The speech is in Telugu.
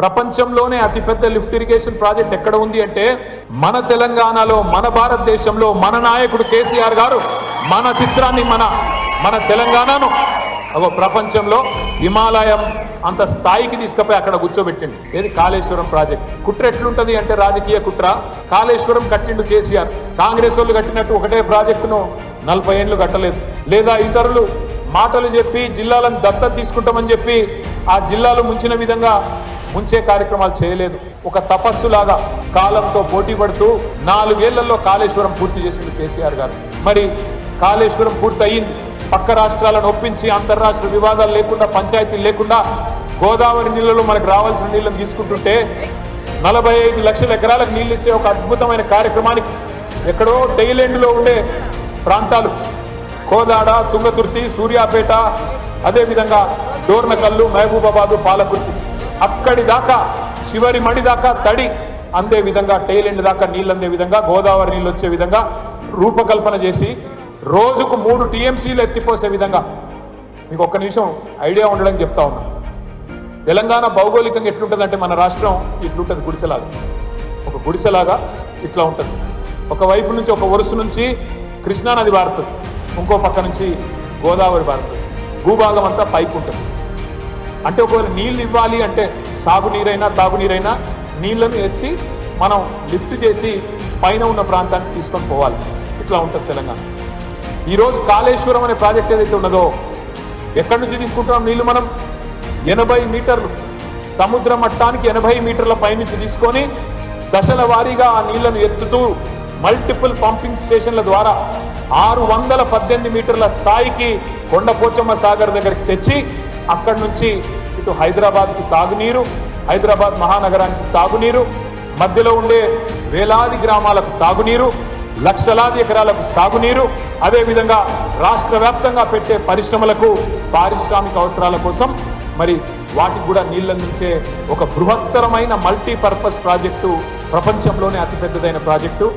ప్రపంచంలోనే అతిపెద్ద లిఫ్ట్ ఇరిగేషన్ ప్రాజెక్ట్ ఎక్కడ ఉంది అంటే మన తెలంగాణలో, మన భారతదేశంలో మన నాయకుడు కేసీఆర్ గారు మన చిత్రాన్ని మన తెలంగాణను ప్రపంచంలో హిమాలయం అంత స్థాయికి తీసుకుపోయి అక్కడ కూర్చోబెట్టింది. ఏది కాళేశ్వరం ప్రాజెక్ట్. కుట్ర ఎట్లుంటది అంటే రాజకీయ కుట్ర. కాళేశ్వరం కట్టిండు కేసీఆర్. కాంగ్రెస్ వాళ్ళు కట్టినట్టు ఒకటే ప్రాజెక్టును 40 ఏళ్ళు కట్టలేదు. లేదా ఇతరులు మాటలు చెప్పి జిల్లాలను దత్తత తీసుకుంటామని చెప్పి ఆ జిల్లాలు ముంచిన విధంగా ముంచే కార్యక్రమాలు చేయలేదు. ఒక తపస్సులాగా కాలంతో పోటీ పడుతూ 4 ఏళ్లలో కాళేశ్వరం పూర్తి చేసింది కేసీఆర్ గారు. మరి కాళేశ్వరం పూర్తి అయ్యింది. పక్క రాష్ట్రాలను ఒప్పించి అంతర్రాష్ట్ర వివాదాలు లేకుండా, పంచాయతీలు లేకుండా గోదావరి నీళ్ళలో మనకు రావాల్సిన నీళ్ళని తీసుకుంటుంటే 45 లక్షల ఎకరాలకు నీళ్ళు ఇచ్చే ఒక అద్భుతమైన కార్యక్రమానికి ఎక్కడో టైలెండ్లో ఉండే ప్రాంతాలు కోదాడ, తుంగతుర్తి, సూర్యాపేట, అదేవిధంగా డోర్నకల్లు, మహబూబాబాదు, పాలకుర్తి అక్కడి దాకా చివరి మడి దాకా తడి అందే విధంగా, టైలెండ్ దాకా నీళ్ళు అందే విధంగా, గోదావరి నీళ్ళు వచ్చే విధంగా రూపకల్పన చేసి రోజుకు 3 TMCలు ఎత్తిపోసే విధంగా. మీకు ఒక్క నిమిషం ఐడియా ఉండడం చెప్తా ఉన్నా. తెలంగాణ భౌగోళికంగా ఎట్లుంటుందంటే మన రాష్ట్రం ఇట్లుంటుంది, గుడిసెలాగా. ఒక గుడిసెలాగా ఇట్లా ఉంటుంది. ఒకవైపు నుంచి, ఒక వరుస నుంచి కృష్ణానది పారుతుంది, ఇంకో పక్క నుంచి గోదావరి పారుతుంది. భూభాగం అంతా పైకి ఉంటుంది. అంటే ఒకవేళ నీళ్ళు ఇవ్వాలి అంటే సాగునీరైనా తాగునీరైనా నీళ్లను ఎత్తి మనం లిఫ్ట్ చేసి పైన ఉన్న ప్రాంతానికి తీసుకొని పోవాలి. ఇట్లా ఉంటుంది తెలంగాణ. ఈరోజు కాళేశ్వరం అనే ప్రాజెక్ట్ ఏదైతే ఉన్నదో ఎక్కడి నుంచి తీసుకుంటున్నాం నీళ్లు? మనం 80 మీటర్లు సముద్ర మట్టానికి 80 మీటర్ల పైనుంచి తీసుకొని దశల వారీగా ఆ నీళ్లను ఎత్తుతూ మల్టిపుల్ పంపింగ్ స్టేషన్ల ద్వారా 618 మీటర్ల స్థాయికి కొండపోచమ్మ సాగర్ దగ్గరికి తెచ్చి అక్కడి నుంచి ఇటు హైదరాబాద్కి తాగునీరు, హైదరాబాద్ మహానగరానికి తాగునీరు, మధ్యలో ఉండే వేలాది గ్రామాలకు తాగునీరు, లక్షలాది ఎకరాలకు సాగునీరు, అదేవిధంగా రాష్ట్ర వ్యాప్తంగా పెట్టే పరిశ్రమలకు పారిశ్రామిక అవసరాల కోసం మరి వాటికి కూడా నీళ్ళందించే ఒక బృహత్తరమైన మల్టీపర్పస్ ప్రాజెక్టు, ప్రపంచంలోనే అతిపెద్దదైన ప్రాజెక్టు.